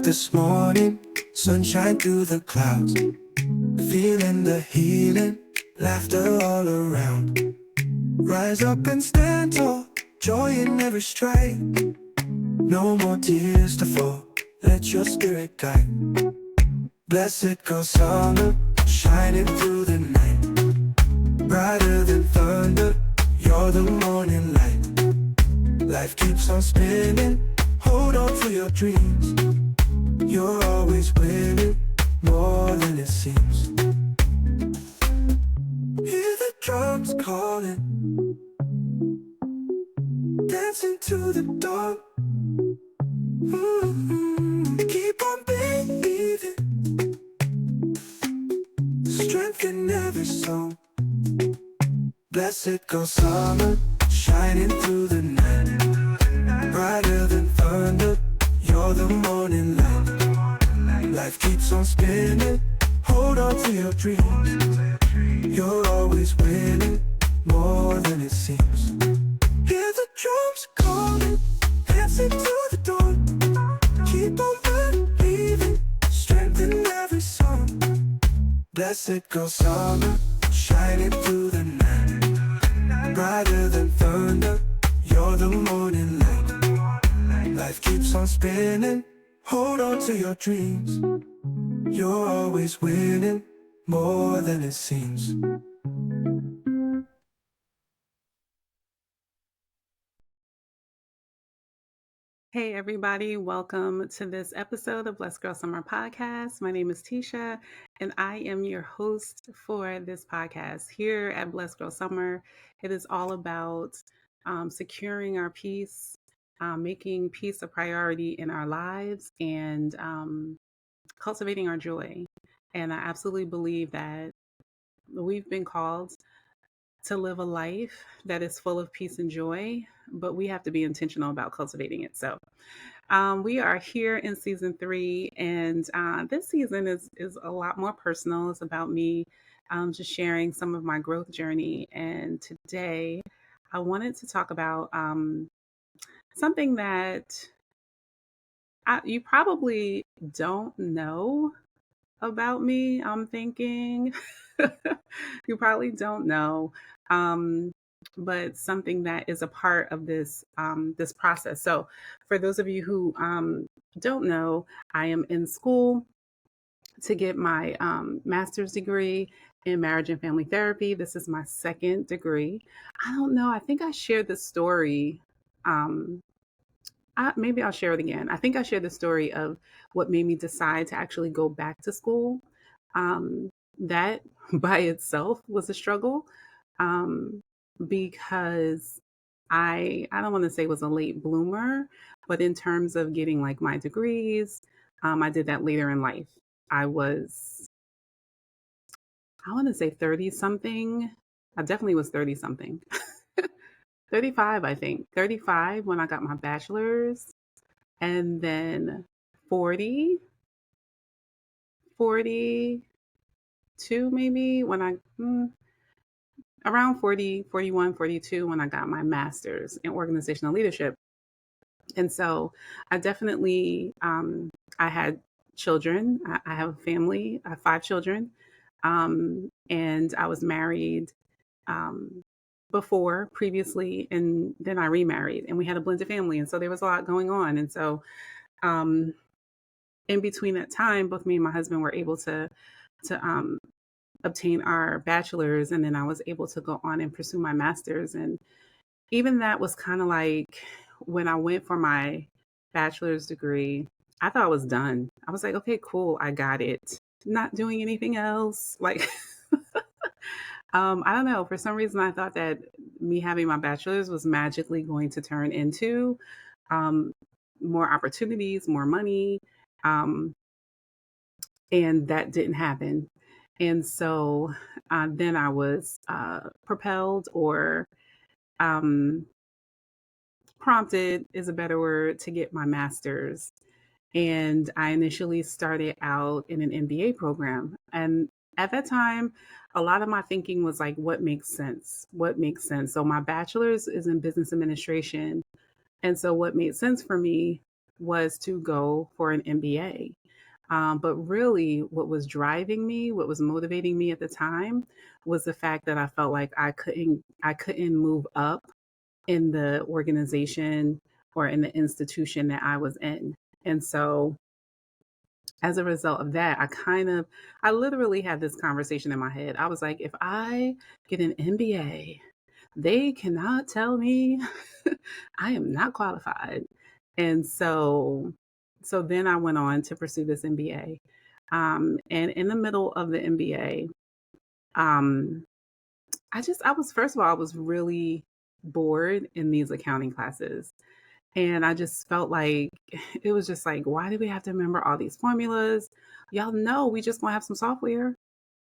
this morning, sunshine through the clouds, feeling the healing, laughter all around. Rise up and stand tall, joy in every stride. No more tears to fall, let your spirit guide. Blessed go summer, shining through the night. Brighter than thunder, you're the morning light. Life keeps on spinning, hold on to your dreams. You're always winning, more than it seems. Hear the drums calling, dancing to the dawn. Keep on believing, strength in every song. Blessed go summer, shining through the night. Brighter than thunder, you're the morning light. Life keeps on spinning, hold on to your dreams. You're always winning, more than it seems. Hear the drums calling, dancing to the dawn. Keep on believing, strength in every song. Blessed go summer, shining through the night. Brighter than thunder, you're the morning light. Life keeps on spinning, hold on to your dreams. You're always winning, more than it seems. Hey everybody, welcome to this episode of Blessed Girl Summer Podcast. My name is Tisha and I am your host for this podcast. Here at Blessed Girl Summer, it is all about securing our peace, making peace a priority in our lives, and cultivating our joy. And I absolutely believe that we've been called to live a life that is full of peace and joy, but we have to be intentional about cultivating it. So we are here in season 3, and this season is a lot more personal. It's about me just sharing some of my growth journey. And today I wanted to talk about something that you probably don't know about me, I'm thinking. You probably don't know. But something that is a part of this process. So for those of you who don't know, I am in school to get my master's degree in marriage and family therapy. This is my second degree. I don't know. I think I shared the story. Maybe I'll share it again. I think I shared the story of what made me decide to actually go back to school. That by itself was a struggle, because I don't want to say was a late bloomer, but in terms of getting like my degrees, I did that later in life. I want to say 30 something. I definitely was 30 something. 35, I think. 35 when I got my bachelor's, and then 40, 42 maybe when around 40, 41, 42 when I got my master's in organizational leadership. And so I definitely, I had children. I have a family. I have 5 children. And I was married previously, and then I remarried, and we had a blended family. And so there was a lot going on. And so um, in between that time, both me and my husband were able to obtain our bachelor's, and then I was able to go on and pursue my master's. And even that was kind of like when I went for my bachelor's degree, I thought I was done. I was like, okay, cool, I got it. Not doing anything else. Like, I don't know. For some reason, I thought that me having my bachelor's was magically going to turn into um, more opportunities, more money. Um, and that didn't happen. And so then I was propelled or um, prompted is a better word to get my master's. And I initially started out in an MBA program. And at that time, a lot of my thinking was like, what makes sense? What makes sense? So my bachelor's is in business administration. And so what made sense for me was to go for an MBA. But really, what was driving me, what was motivating me at the time, was the fact that I felt like I couldn't move up in the organization or in the institution that I was in. And so as a result of that, I literally had this conversation in my head. I was like, if I get an MBA, they cannot tell me I am not qualified. And so then I went on to pursue this MBA. And in the middle of the MBA, um, I was, first of all, I was really bored in these accounting classes. And I just felt like it was just like, why do we have to remember all these formulas? Y'all know we just gonna have some software.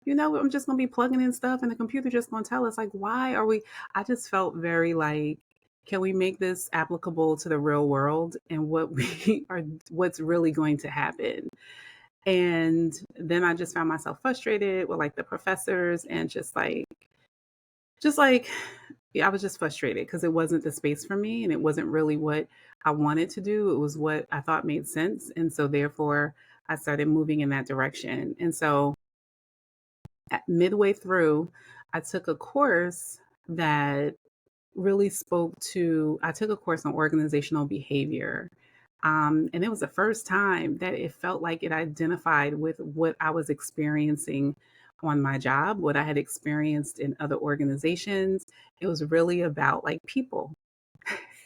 I'm just gonna be plugging in stuff and the computer just gonna tell us, like, why are we? I just felt very like, can we make this applicable to the real world and what we are, what's really going to happen? And then I just found myself frustrated with like the professors and just like yeah, I was just frustrated because it wasn't the space for me and it wasn't really what I wanted to do. It was what I thought made sense. And so therefore I started moving in that direction. And so midway through, I took a course that really I took a course on organizational behavior. And it was the first time that it felt like it identified with what I was experiencing on my job, what I had experienced in other organizations. It was really about like people,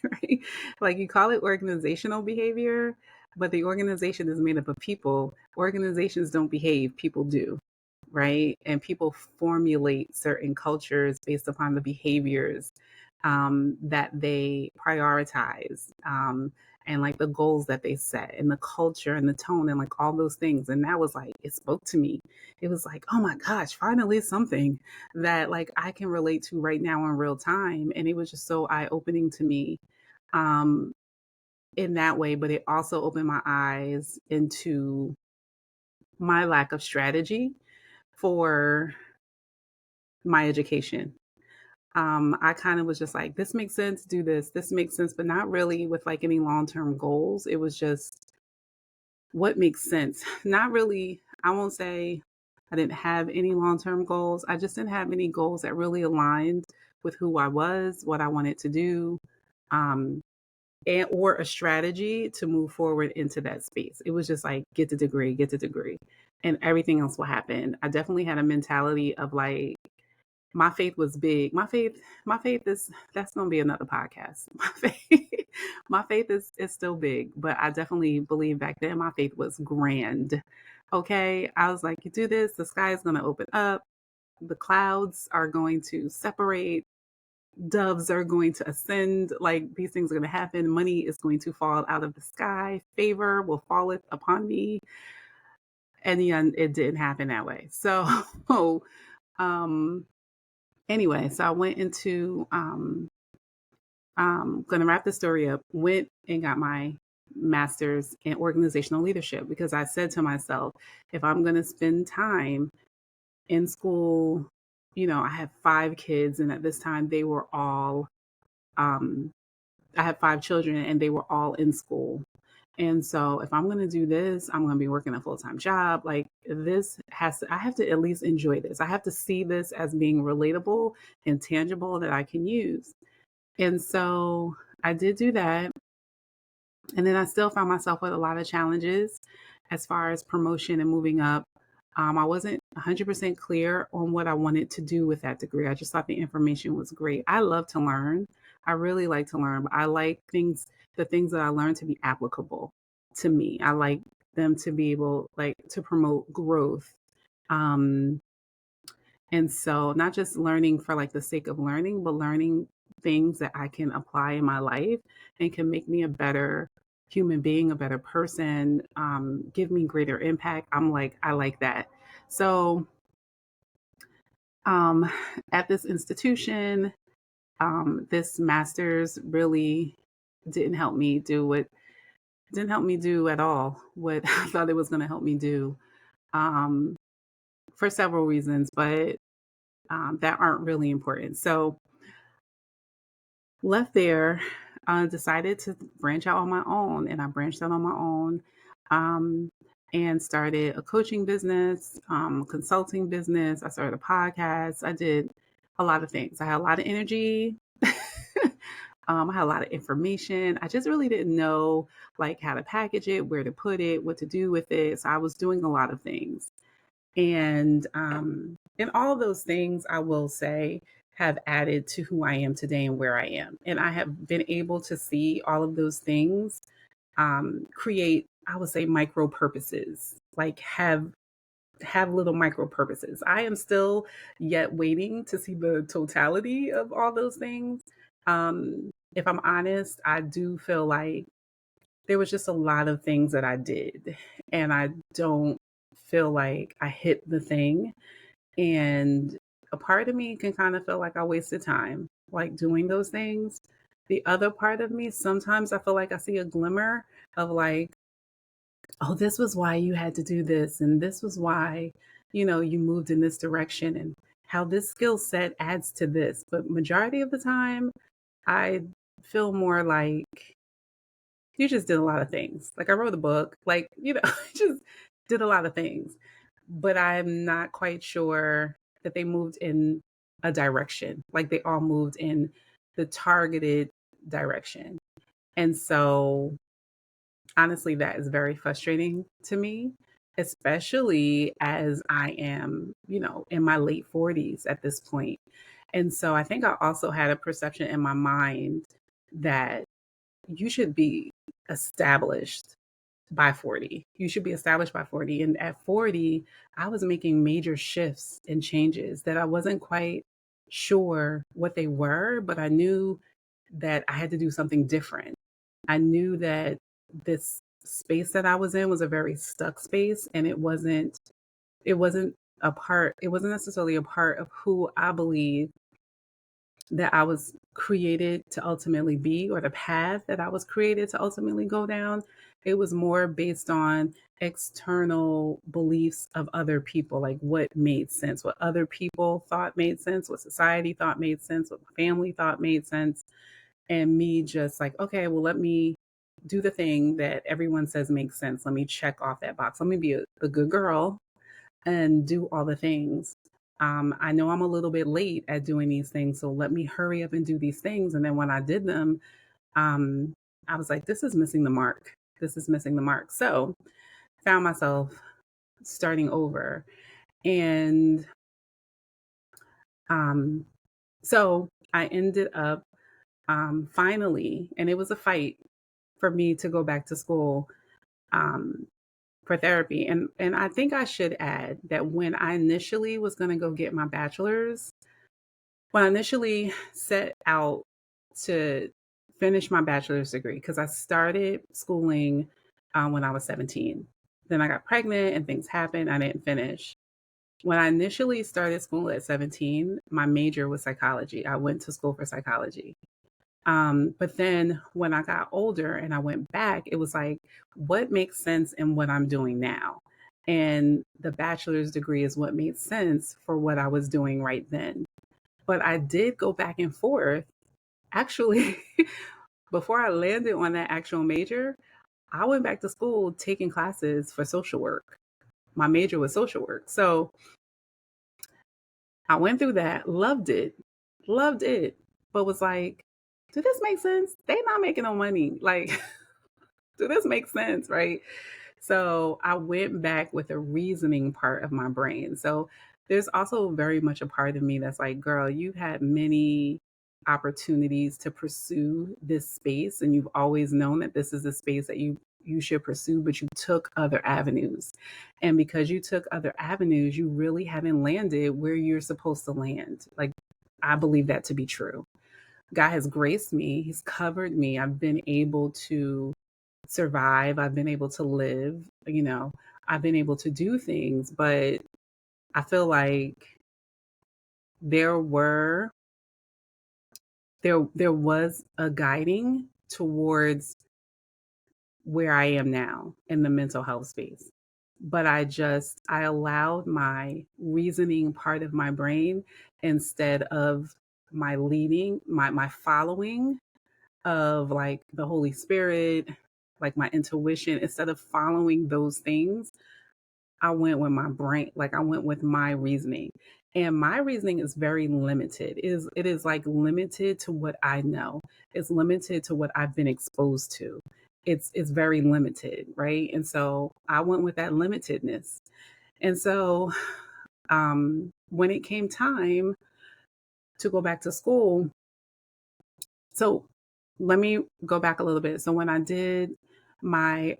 right? Like you call it organizational behavior, but the organization is made up of people. Organizations don't behave, people do, right? And people formulate certain cultures based upon the behaviors that they prioritize, and like the goals that they set and the culture and the tone and like all those things. And that was like, it spoke to me. It was like, oh my gosh, finally something that like I can relate to right now in real time. And it was just so eye opening to me um, in that way. But it also opened my eyes into my lack of strategy for my education. I kind of was just like, this makes sense, do this, this makes sense, but not really with like any long term goals. It was just what makes sense. Not really, I won't say I didn't have any long term goals. I just didn't have any goals that really aligned with who I was, what I wanted to do, um, and or a strategy to move forward into that space. It was just like get the degree, and everything else will happen. I definitely had a mentality of like my faith was big. My faith is that's gonna be another podcast. My faith is still big, but I definitely believe back then my faith was grand. Okay. I was like, you do this, the sky is gonna open up, the clouds are going to separate, doves are going to ascend, like these things are gonna happen, money is going to fall out of the sky, favor will fall upon me. And yeah, it didn't happen that way. So um anyway, so I went into gonna wrap the story up, went and got my master's in organizational leadership because I said to myself, if I'm gonna spend time in school, I have 5 kids, and at this time they were all um I had 5 children and they were all in school. And so if I'm going to do this, I'm going to be working a full-time job. Like I have to at least enjoy this. I have to see this as being relatable and tangible that I can use. And so I did do that. And then I still found myself with a lot of challenges as far as promotion and moving up. I wasn't 100% clear on what I wanted to do with that degree. I just thought the information was great. I love to learn. I really like to learn, but I like the things that I learn to be applicable to me. I like them to be able, like, to promote growth. Um, and so not just learning for like the sake of learning, but learning things that I can apply in my life and can make me a better human being, a better person, give me greater impact. I'm like, I like that. So um, at this institution, this master's really didn't help me do what didn't help me do at all what I thought it was going to help me do, um, for several reasons, but that aren't really important. So left there, decided to branch out on my own, and I branched out on my own, um, and started a coaching business, consulting business. I started a podcast. I did a lot of things. I had a lot of energy. I had a lot of information. I just really didn't know like how to package it, where to put it, what to do with it. So I was doing a lot of things. And all of those things, I will say, have added to who I am today and where I am. And I have been able to see all of those things create, I would say, micro purposes, like have little micro purposes. I am still yet waiting to see the totality of all those things. If I'm honest, I do feel like there was just a lot of things that I did, and I don't feel like I hit the thing. And a part of me can kind of feel like I wasted time, like doing those things. The other part of me, sometimes I feel like I see a glimmer of like, oh, this was why you had to do this. And this was why, you moved in this direction and how this skill set adds to this. But majority of the time, I feel more like you just did a lot of things. Like I wrote a book, like, just did a lot of things. But I'm not quite sure that they moved in a direction. Like they all moved in the targeted direction. And so honestly, that is very frustrating to me, especially as I am, in my late 40s at this point. And so I think I also had a perception in my mind that you should be established by 40. You should be established by 40. And at 40, I was making major shifts and changes that I wasn't quite sure what they were, but I knew that I had to do something different. I knew that this space that I was in was a very stuck space, and it wasn't necessarily a part of who I believe that I was created to ultimately be, or the path that I was created to ultimately go down. It was more based on external beliefs of other people, like what made sense, what other people thought made sense, what society thought made sense, what my family thought made sense. And me just like, okay, well, let me do the thing that everyone says makes sense. Let me check off that box. Let me be a good girl and do all the things. I know I'm a little bit late at doing these things, so let me hurry up and do these things. And then when I did them, um, I was like, this is missing the mark. This is missing the mark. So found myself starting over. And um, so I ended up finally, and it was a fight for me to go back to school um, for therapy. And I think I should add that when I initially was going to go get my bachelor's, when I initially set out to finish my bachelor's degree, because I started schooling when I was 17. Then I got pregnant and things happened. I didn't finish. When I initially started school at 17, my major was psychology. I went to school for psychology. But then when I got older and I went back, it was like, what makes sense in what I'm doing now? And the bachelor's degree is what made sense for what I was doing right then. But I did go back and forth. Actually, before I landed on that actual major, I went back to school taking classes for social work. My major was social work. So I went through that, loved it, but was like, do this make sense? They not making no money. Like, do this make sense? Right. So I went back with a reasoning part of my brain. So there's also very much a part of me that's like, girl, you've had many opportunities to pursue this space, and you've always known that this is the space that you should pursue, but you took other avenues. And because you took other avenues, you really haven't landed where you're supposed to land. Like, I believe that to be true. God has graced me, He's covered me. I've been able to survive, I've been able to live, I've been able to do things, but I feel like there were there was a guiding towards where I am now in the mental health space. But I allowed my reasoning part of my brain instead of my leading, my following. of like the Holy Spirit, like my intuition, instead of following those things, I went with my brain, like I went with my reasoning. And my reasoning is very limited. It is like limited to what I know. It's limited to what I've been exposed to. It's very limited, right? And so I went with that limitedness. And so when it came time to go back to school, so let me go back a little bit. So when I did my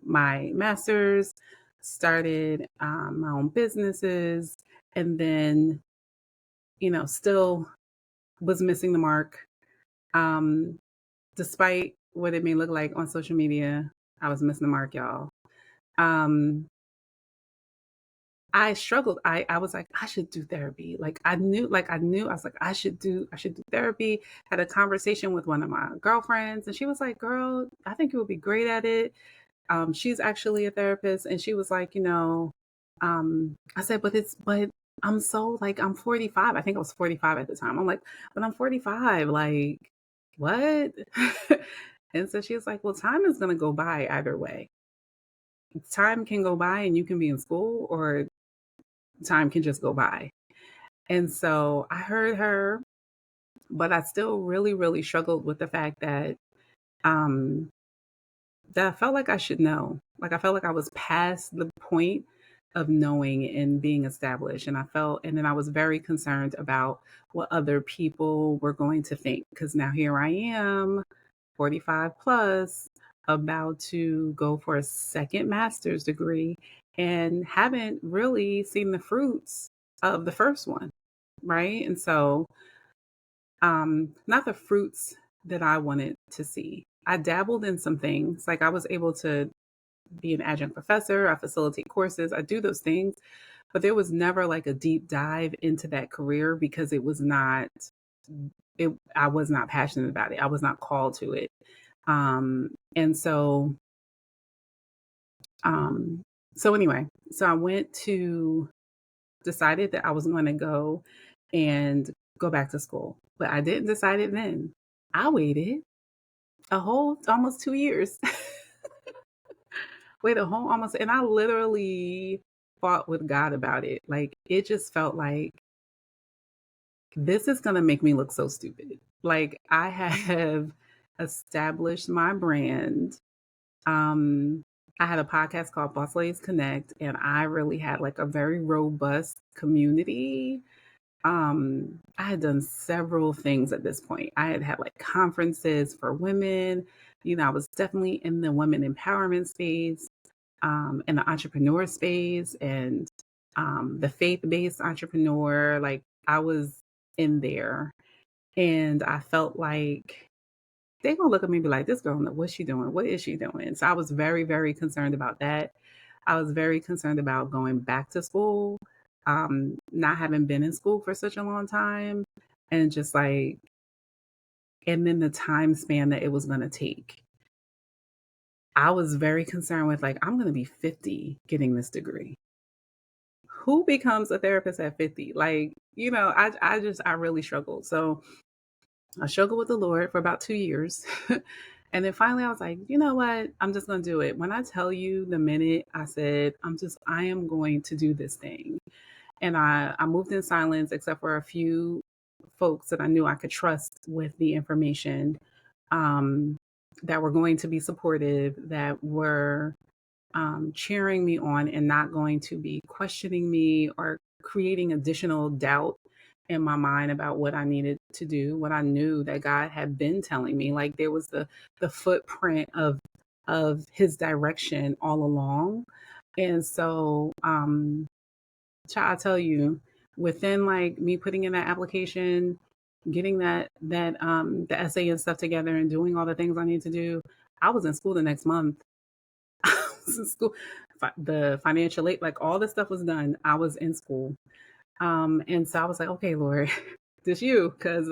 my master's, started my own businesses, and then, still was missing the mark. Um, Despite what it may look like on social media, I was missing the mark, y'all. Um, I struggled. I was like, I should do therapy. I was like, I should do therapy. Had a conversation with one of my girlfriends, and she was like, girl, I think you would be great at it. She's actually a therapist, and she was like, I said, but I'm so like, I'm 45. I think I was 45 at the time. I'm like, but I'm 45. Like, what? And so she was like, well, time is going to go by either way. Time can go by and you can be in school, or time can just go by. And so I heard her, but I still really, really struggled with the fact um, that I felt like I should know. Like I felt like I was past the point of knowing and being established. And then I was very concerned about what other people were going to think. Because now here I am, 45 plus, about to go for a second master's degree and haven't really seen the fruits of the first one. Right. And so, not the fruits that I wanted to see. I dabbled in some things. Like I was able to be an adjunct professor, I facilitate courses, I do those things, but there was never like a deep dive into that career because I was not passionate about it. I was not called to it. And so um so anyway, so I went to decided that I was going to go back to school. But I didn't decide it then. I waited a whole almost 2 years. Wait a whole almost, and I literally fought with God about it. Like it just felt like this is gonna make me look so stupid. Like I have established my brand. Um, I had a podcast called Boss Ladies Connect, and I really had like a very robust community. I had done several things at this point. I had had like conferences for women. I was definitely in the women empowerment space, in the entrepreneur space, and the faith-based entrepreneur. Like I was in there, and I felt like they gonna look at me and be like, "This girl, what's she doing? What is she doing?" So I was very, very concerned about that. I was very concerned about going back to school, not having been in school for such a long time, and just like, and then the time span that it was gonna take. I was very concerned with like, I'm gonna be 50 getting this degree. Who becomes a therapist at 50? Like, I really struggled. So I struggled with the Lord for about 2 years. And then finally I was like, you know what? I'm just gonna do it. When I tell you the minute I said, I am going to do this thing. And I moved in silence except for a few folks that I knew I could trust with the information, um, that were going to be supportive, that were cheering me on and not going to be questioning me or creating additional doubt in my mind about what I needed to do, what I knew that God had been telling me. Like there was the footprint of his direction all along. And so I tell you, within like me putting in that application, getting the essay and stuff together and doing all the things I need to do, I was in school the next month. I was in school. The financial aid, like all this stuff was done. I was in school. And so I was like, okay, Lord, this you, because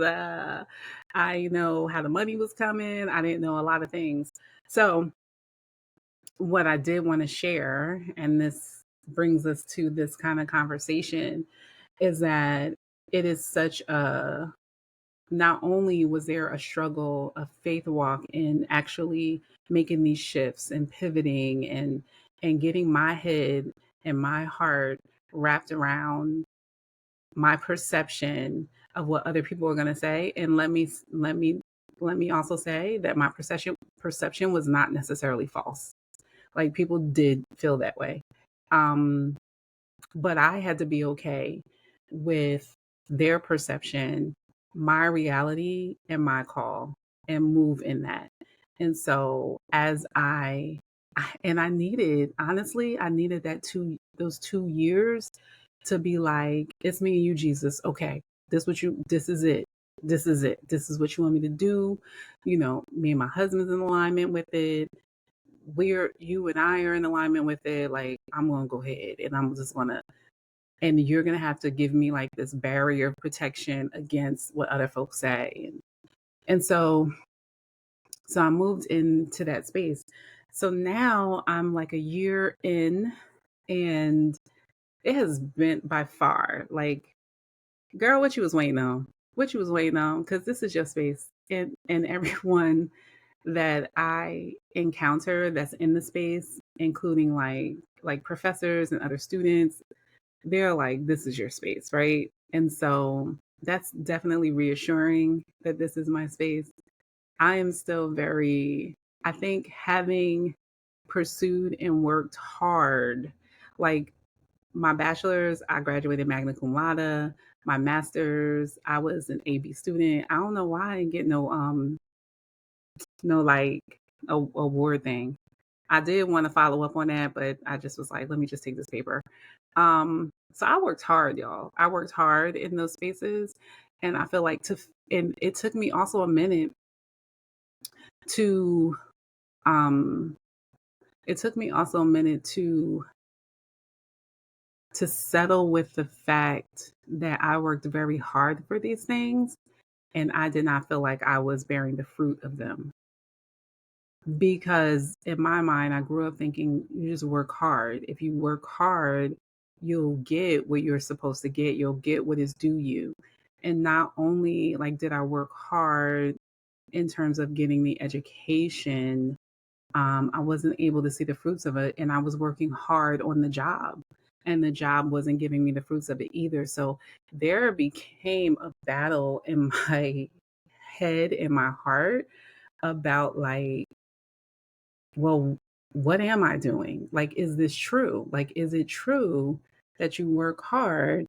I know how the money was coming. I didn't know a lot of things. So what I did want to share, and this brings us to this kind of conversation, is that it is such not only was there a struggle, a faith walk in actually making these shifts and pivoting and getting my head and my heart wrapped around my perception of what other people are going to say. And let me also say that my perception was not necessarily false. Like, people did feel that way. Um, but I had to be okay with their perception, my reality, and my call, and move in that. And so as and I needed, honestly, I needed those 2 years to be like, it's me and you, Jesus. Okay, this is it. This is it. This is what you want me to do. Me and my husband's in alignment with it. You and I are in alignment with it. Like, I'm gonna go ahead and I'm just gonna, and you're gonna have to give me like this barrier of protection against what other folks say. And so I moved into that space. So now I'm like a year in, and it has been by far like, girl, what you was waiting on? What you was waiting on? Because this is your space. And everyone that I encounter that's in the space, including like professors and other students, they're like, this is your space, right? And so that's definitely reassuring that this is my space. I am still very, I think, having pursued and worked hard, like my bachelor's, I graduated magna cum laude. My master's, I was an AB student. I don't know why I didn't get no like award thing. I did want to follow up on that, but I just was like, let me just take this paper. So I worked hard, y'all. I worked hard in those spaces, and I feel like and it took me also a minute to, um, it took me also a minute to settle with the fact that I worked very hard for these things, and I did not feel like I was bearing the fruit of them. Because in my mind, I grew up thinking you just work hard. If you work hard, you'll get what you're supposed to get. You'll get what is due you. And not only like did I work hard in terms of getting the education, I wasn't able to see the fruits of it, and I was working hard on the job, and the job wasn't giving me the fruits of it either. So there became a battle in my head, in my heart, about like, well, what am I doing? Like, is this true? Like, is it true that you work hard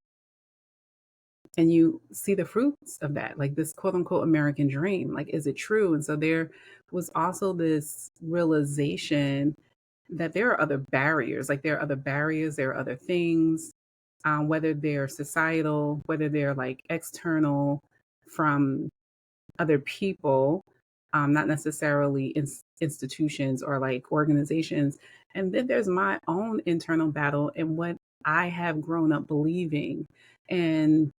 and you see the fruits of that? Like, this quote unquote American dream? Like, is it true? And so there was also this realization that there are other barriers. Like, there are other barriers, there are other things, whether they're societal, whether they're like external from other people, not necessarily institutions or like organizations. And then there's my own internal battle and what I have grown up believing. And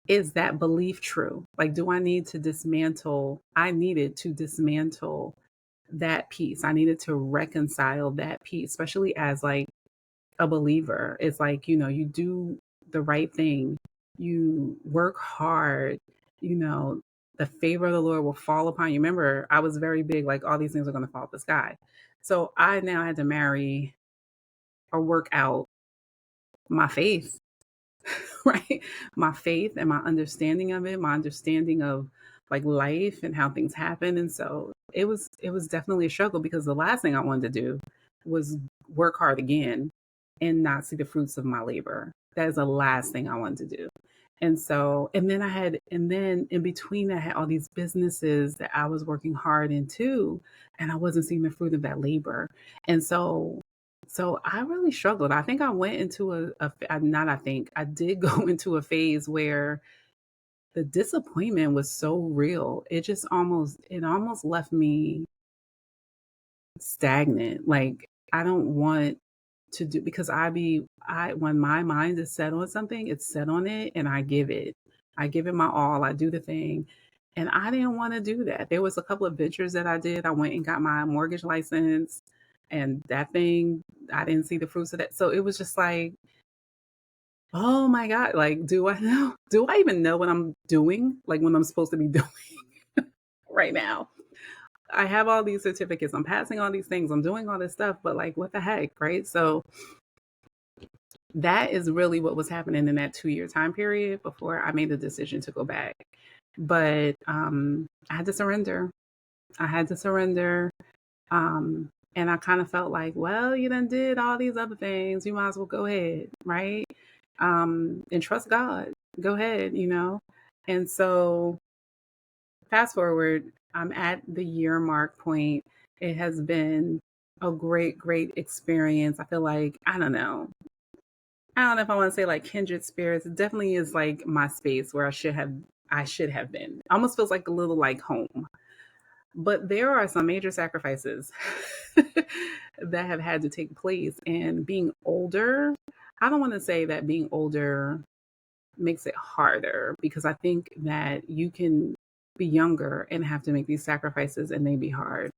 is that belief true? Like, do I need to dismantle? I needed to dismantle that piece. I needed to reconcile that piece, especially as like a believer. It's like, you do the right thing, you work hard, you know, the favor of the Lord will fall upon you. Remember, I was very big, like all these things are going to fall out the sky. So I now had to marry or work out my faith, right? My faith and my understanding of it, my understanding of like life and how things happen. And so it was definitely a struggle because the last thing I wanted to do was work hard again and not see the fruits of my labor. That is the last thing I wanted to do. And then in between, I had all these businesses that I was working hard into, and I wasn't seeing the fruit of that labor. And so I really struggled. I think I went into not I think, I did go into a phase where the disappointment was so real. It almost left me stagnant. Like, I don't want to do, because when my mind is set on something, it's set on it, and I give it. I give it my all. I do the thing. And I didn't want to do that. There was a couple of ventures that I did. I went and got my mortgage license, and that thing, I didn't see the fruits of that. So it was just like, Oh my God. Like, do I know? Do I even know what I'm doing? Like, when I'm supposed to be doing right now? I have all these certificates. I'm passing all these things. I'm doing all this stuff, but like, what the heck? Right. So, that is really what was happening in that 2 year time period before I made the decision to go back. But I had to surrender. I had to surrender. And I kind of felt like, well, you done did all these other things. You might as well go ahead, right? And trust God. Go ahead, you know? And so fast forward, I'm at the year mark point. It has been a great, great experience. I feel like, I don't know if I want to say like kindred spirits. It definitely is like my space where I should have been. Almost feels like a little like home. But there are some major sacrifices that have had to take place. And being older, I don't want to say that being older makes it harder, because I think that you can be younger and have to make these sacrifices and they be hard.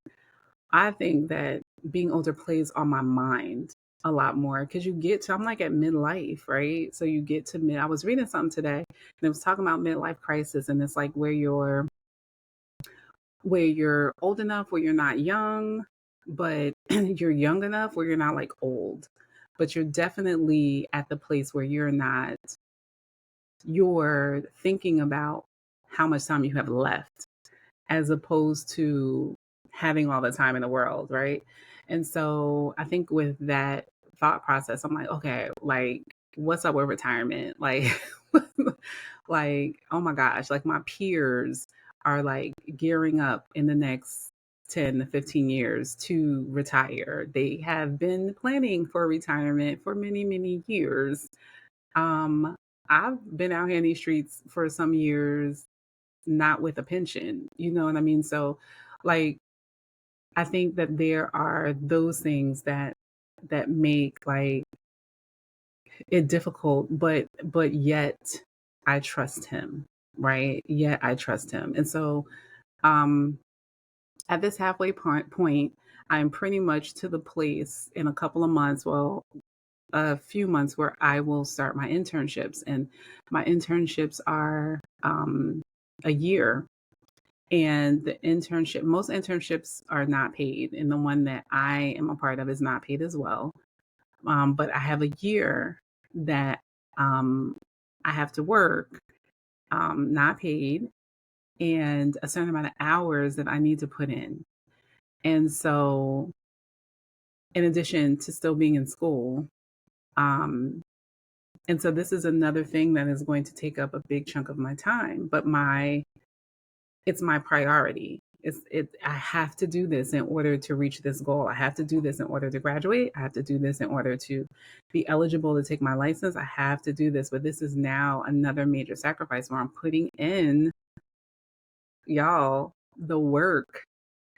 I think that being older plays on my mind a lot more, because you get to, I'm like at midlife, right? So you get to mid, I was reading something today and it was talking about midlife crisis, and it's like where you're old enough where you're not young, but you're young enough where you're not like old. But you're definitely at the place where you're thinking about how much time you have left, as opposed to having all the time in the world, right? And so I think with that thought process, I'm like, okay, like, what's up with retirement? Like, like, oh my gosh, like my peers are like gearing up in the next 10 to 15 years to retire. They have been planning for retirement for many, many years. Um, I've been out here in these streets for some years, not with a pension, you know what I mean? So, like, I think that there are those things that make like it difficult, but yet I trust him, right? Yet I trust him. And so, um at this halfway point, I'm pretty much to the place in a couple of months, well, a few months, where I will start my internships. And my internships are a year. And most internships are not paid. And the one that I am a part of is not paid as well. But I have a year that um, I have to work, not paid, and a certain amount of hours that I need to put in. And so, in addition to still being in school, um, and so this is another thing that is going to take up a big chunk of my time. But it's my priority. I have to do this in order to reach this goal. I have to do this in order to graduate. I have to do this in order to be eligible to take my license. I have to do this. But this is now another major sacrifice where I'm putting in, y'all, the work,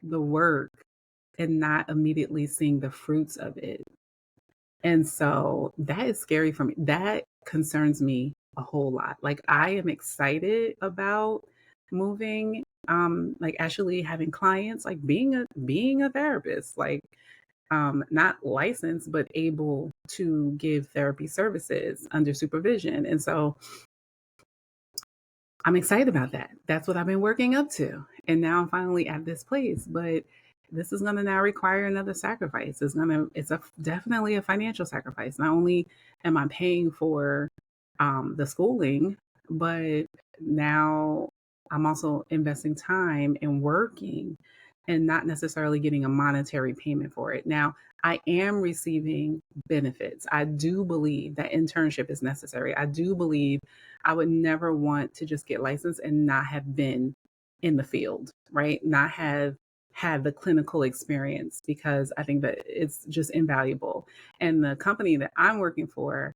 and not immediately seeing the fruits of it. And so that is scary for me. That concerns me a whole lot. Like, I am excited about moving, like actually having clients, like being a therapist, like not licensed but able to give therapy services under supervision. And so I'm excited about that. That's what I've been working up to. And now I'm finally at this place. But this is going to now require another sacrifice. It's definitely a financial sacrifice. Not only am I paying for the schooling, but now I'm also investing time in working and not necessarily getting a monetary payment for it. Now, I am receiving benefits. I do believe that internship is necessary. I do believe I would never want to just get licensed and not have been in the field, right? Not have had the clinical experience, because I think that it's just invaluable. And the company that I'm working for,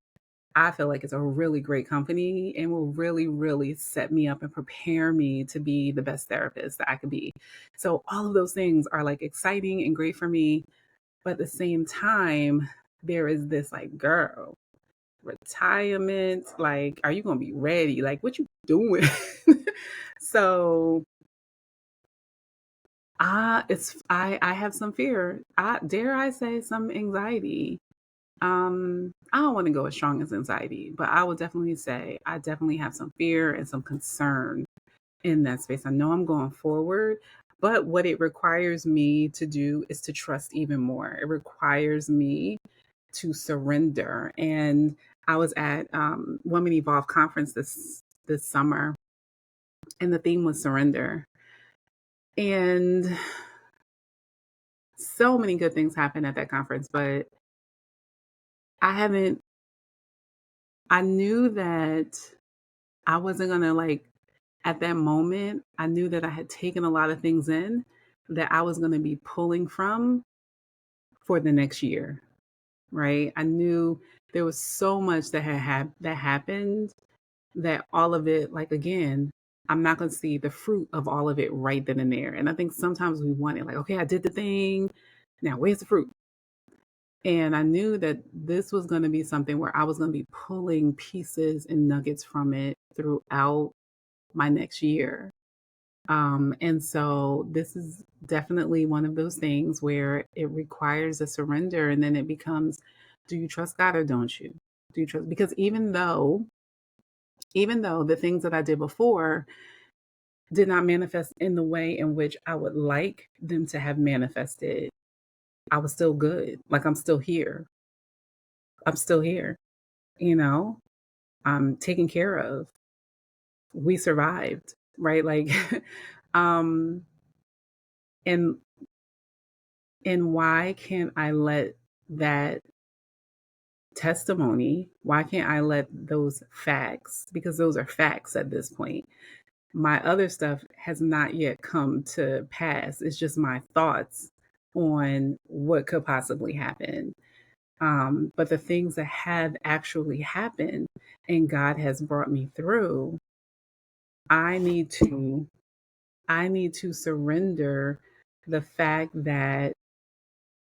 I feel like it's a really great company and will really, really set me up and prepare me to be the best therapist that I could be. So all of those things are like exciting and great for me. But at the same time, there is this like, girl, retirement, like, are you gonna be ready? Like, what you doing? So I have some fear. I dare I say some anxiety I don't want to go as strong as anxiety, but I would definitely say I definitely have some fear and some concern in that space. I know I'm going forward, but what it requires me to do is to trust even more. It requires me to surrender. And I was at Women Evolve conference this summer, and the theme was surrender. And so many good things happened at that conference, but I haven't. I knew that I wasn't gonna like at that moment. I knew that I had taken a lot of things in that I was gonna be pulling from for the next year, right? I knew there was so much that that happened that all of it, like again, I'm not gonna see the fruit of all of it right then and there. And I think sometimes we want it like, okay, I did the thing. Now where's the fruit? And I knew that this was going to be something where I was going to be pulling pieces and nuggets from it throughout my next year. And so this is definitely one of those things where it requires a surrender, and then it becomes, do you trust God or don't you? Do you trust? Because even though the things that I did before did not manifest in the way in which I would like them to have manifested, I was still good. Like I'm still here. I'm still here, you know, I'm taken care of. We survived, right? Like, um, and why can't I let that testimony, why can't I let those facts, because those are facts at this point. My other stuff has not yet come to pass. It's just my thoughts on what could possibly happen. But the things that have actually happened and God has brought me through, I need to I need to surrender the fact that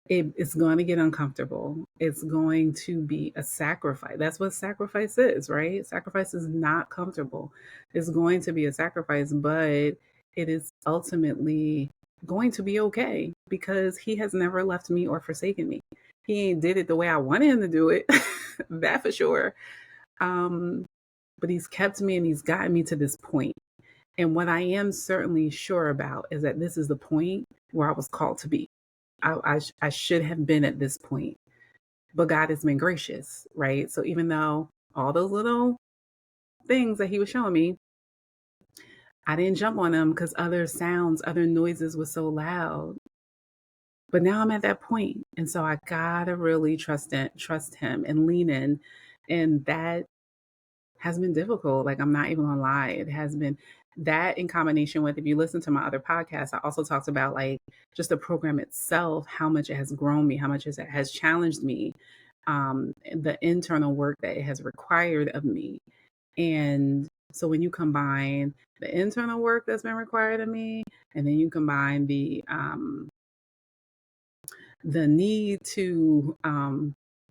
it's going to get uncomfortable. It's going to be a sacrifice. That's what sacrifice is, right? Sacrifice is not comfortable. It's going to be a sacrifice, but it is ultimately going to be okay because he has never left me or forsaken me. He ain't did it the way I wanted him to do it. That for sure. Um, but he's kept me and he's gotten me to this point. And what I am certainly sure about is that this is the point where I was called to be. I should have been at this point, but God has been gracious, right? So even though all those little things that He was showing me, I didn't jump on them because other sounds, other noises were so loud. But now I'm at that point, and so I gotta really trust Him, and lean in, and that has been difficult. Like, I'm not even gonna lie. It has been that in combination with, if you listen to my other podcasts, I also talked about like just the program itself, how much it has grown me, how much it has challenged me, the internal work that it has required of me. And so when you combine the internal work that's been required of me, and then you combine the need to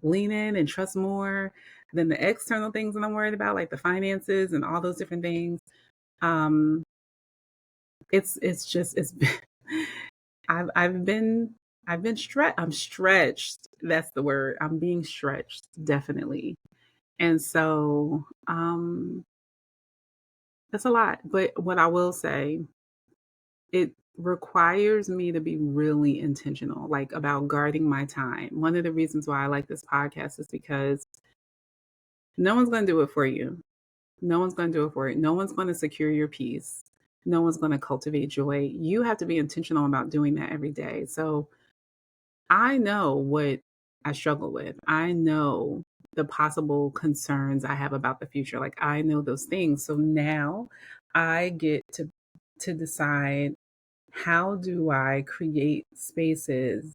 lean in and trust more than the external things that I'm worried about, like the finances and all those different things. Um, it's just it's been, I've been stretched. I'm stretched. That's the word. I'm being stretched, definitely. And so that's a lot. But what I will say, it requires me to be really intentional, like about guarding my time. One of the reasons why I like this podcast is because no one's going to do it for you. No one's going to do it for you. No one's going to secure your peace. No one's going to cultivate joy. You have to be intentional about doing that every day. So I know what I struggle with. I know the possible concerns I have about the future. Like I know those things. So now I get to decide, how do I create spaces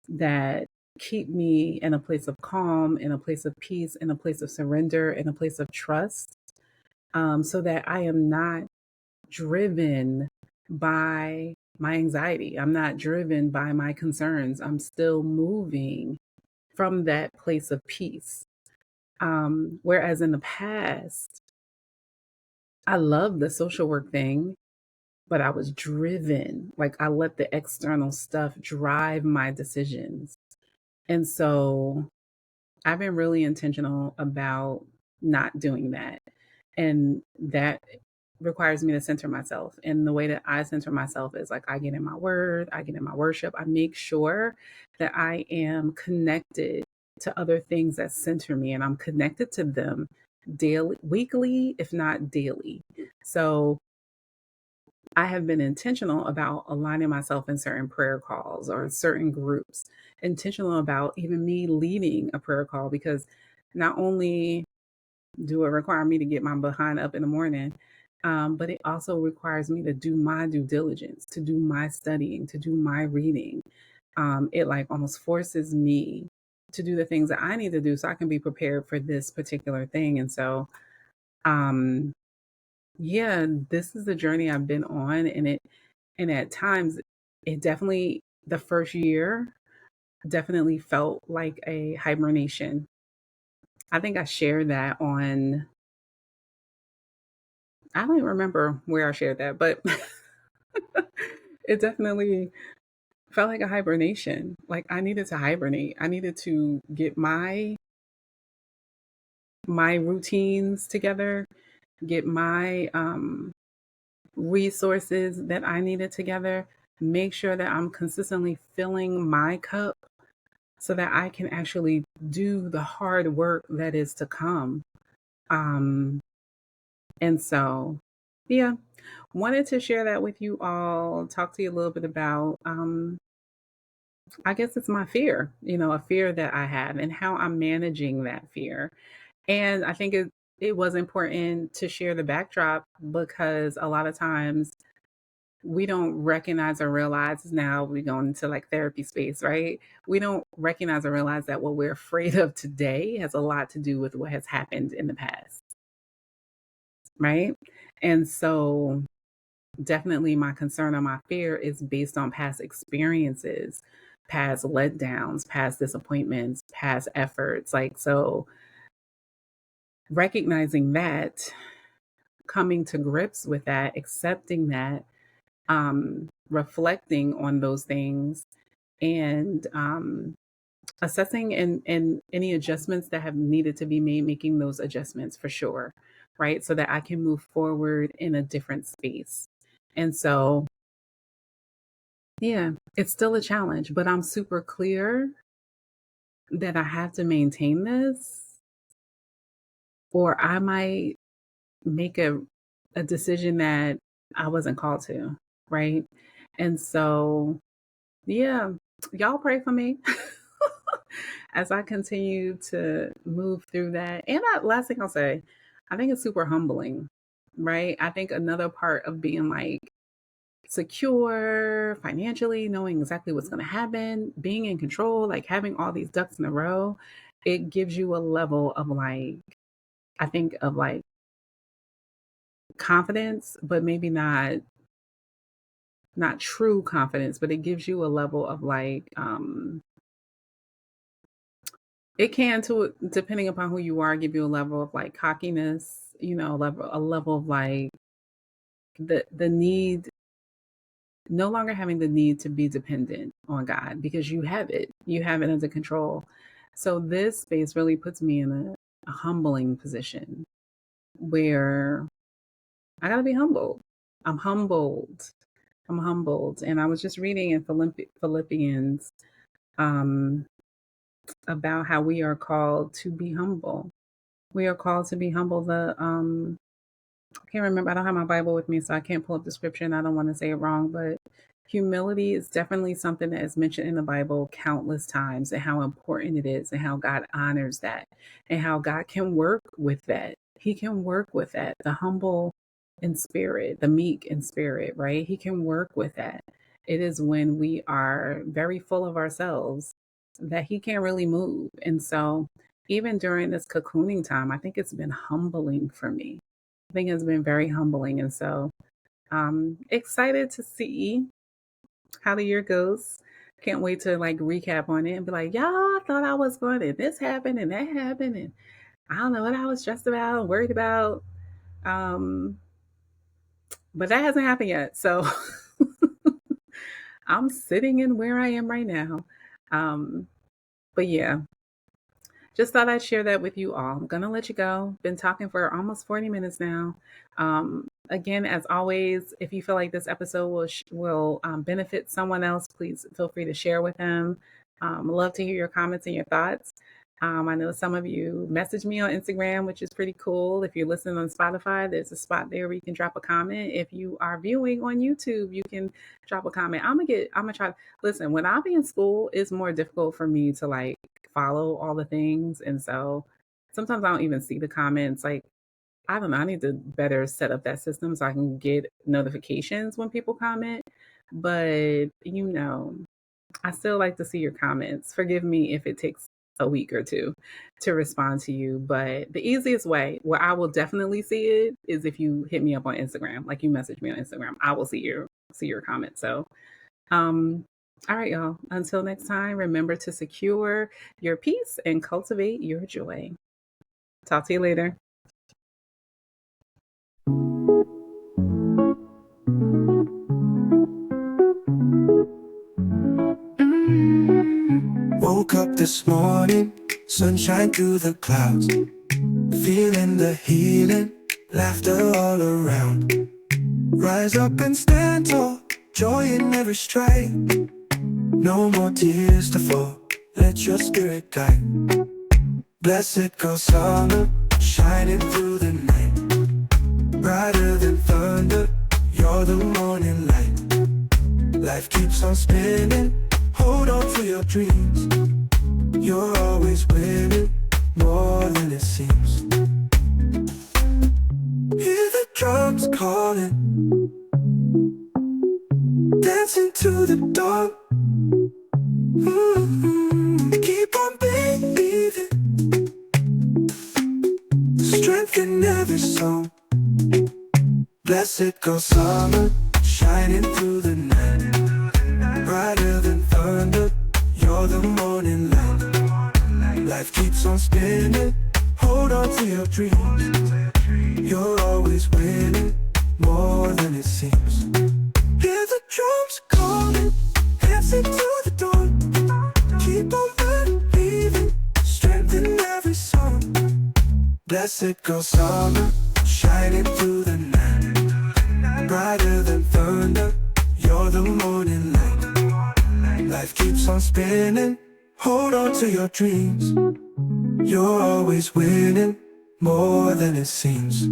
that keep me in a place of calm, in a place of peace, in a place of surrender, in a place of trust, so that I am not driven by my anxiety. I'm not driven by my concerns. I'm still moving from that place of peace. Whereas in the past, I loved the social work thing, but I was driven. Like I let the external stuff drive my decisions. And so I've been really intentional about not doing that. And that requires me to center myself. And the way that I center myself is like I get in my word, I get in my worship, I make sure that I am connected to other things that center me and I'm connected to them daily, weekly, if not daily. So I have been intentional about aligning myself in certain prayer calls or certain groups, intentional about even me leading a prayer call because not only do it require me to get my behind up in the morning, but it also requires me to do my due diligence, to do my studying, to do my reading. It like almost forces me to do the things that I need to do so I can be prepared for this particular thing. And so, um, yeah, this is the journey I've been on, and at times, it definitely the first year definitely felt like a hibernation. I think I shared that on I don't even remember where I shared that, but it definitely felt like a hibernation. Like I needed to hibernate. I needed to get my routines together, get my resources that I needed together, make sure that I'm consistently filling my cup so that I can actually do the hard work that is to come. Um, and so, yeah, wanted to share that with you all, talk to you a little bit about, I guess it's my fear, a fear that I have and how I'm managing that fear. And I think it was important to share the backdrop because a lot of times we don't recognize or realize now we go into like therapy space, right? We don't recognize or realize that what we're afraid of today has a lot to do with what has happened in the past, right? And so definitely my concern or my fear is based on past experiences, past letdowns, past disappointments, past efforts. Like, so recognizing that, coming to grips with that, accepting that, reflecting on those things and assessing and any adjustments that have needed to be made, making those adjustments for sure, right? So that I can move forward in a different space. And so, yeah, it's still a challenge, but I'm super clear that I have to maintain this, or I might make a decision that I wasn't called to, right? And so, yeah, y'all pray for me as I continue to move through that. And last thing I'll say, I think it's super humbling, right? I think another part of being like secure financially, knowing exactly what's going to happen, being in control, like having all these ducks in a row, it gives you a level of like, I think of like confidence, but maybe not true confidence, but it gives you a level of like it can to depending upon who you are, give you a level of like cockiness, a level of like the need no longer having the need to be dependent on God because you have it. You have it under control. So this space really puts me in a humbling position where I gotta be humbled. I'm humbled. I'm humbled. And I was just reading in Philippians um, about how we are called to be humble. We are called to be humble. I can't remember. I don't have my Bible with me, so I can't pull up the scripture and I don't want to say it wrong, but humility is definitely something that is mentioned in the Bible countless times and how important it is and how God honors that and how God can work with that. He can work with that. The humble in spirit, the meek in spirit, right? He can work with that. It is when we are very full of ourselves that he can't really move. And so, even during this cocooning time, I think it's been humbling for me. I think it's been very humbling. And so, excited to see how the year goes. Can't wait to like recap on it and be like, y'all, I thought I was going to this happened and that happened. And I don't know what I was stressed about and worried about. Um, but that hasn't happened yet. So I'm sitting in where I am right now. Um, but yeah, just thought I'd share that with you all. I'm going to let you go. Been talking for almost 40 minutes now. Again, as always, if you feel like this episode will benefit someone else, please feel free to share with them. Love to hear your comments and your thoughts. I know some of you message me on Instagram, which is pretty cool. If you're listening on Spotify, there's a spot there where you can drop a comment. If you are viewing on YouTube, you can drop a comment. I'm gonna try to listen. When I be in school, it's more difficult for me to like follow all the things. And so sometimes I don't even see the comments. Like, I don't know, I need to better set up that system so I can get notifications when people comment. But, I still like to see your comments. Forgive me if it takes a week or two to respond to you. But the easiest way where I will definitely see it is if you hit me up on Instagram, like you message me on Instagram. I will see your comment. So all right, y'all. Until next time, remember to secure your peace and cultivate your joy. Talk to you later. Woke up this morning, sunshine through the clouds, feeling the healing, laughter all around. Rise up and stand tall, joy in every stride. No more tears to fall, let your spirit guide. Blessed go summer, shining through the night. Brighter than thunder, you're the morning light. Life keeps on spinning, hold on to your dreams. You're always winning, more than it seems. Hear the drums calling, dancing to the dawn. Keep on believing, strength in every song. Blessed go summer, shining through the night. Brighter than thunder, you're the morning light. Life keeps on spinning, hold on to your dreams. You're always winning, more than it seems. Hear the drums calling, dancing to the dawn. Keep on believing, strength in every song. Blessed go summer, shining through the night. Brighter than thunder, you're the morning light. Life keeps on spinning, hold on to your dreams. You're always winning, more than it seems.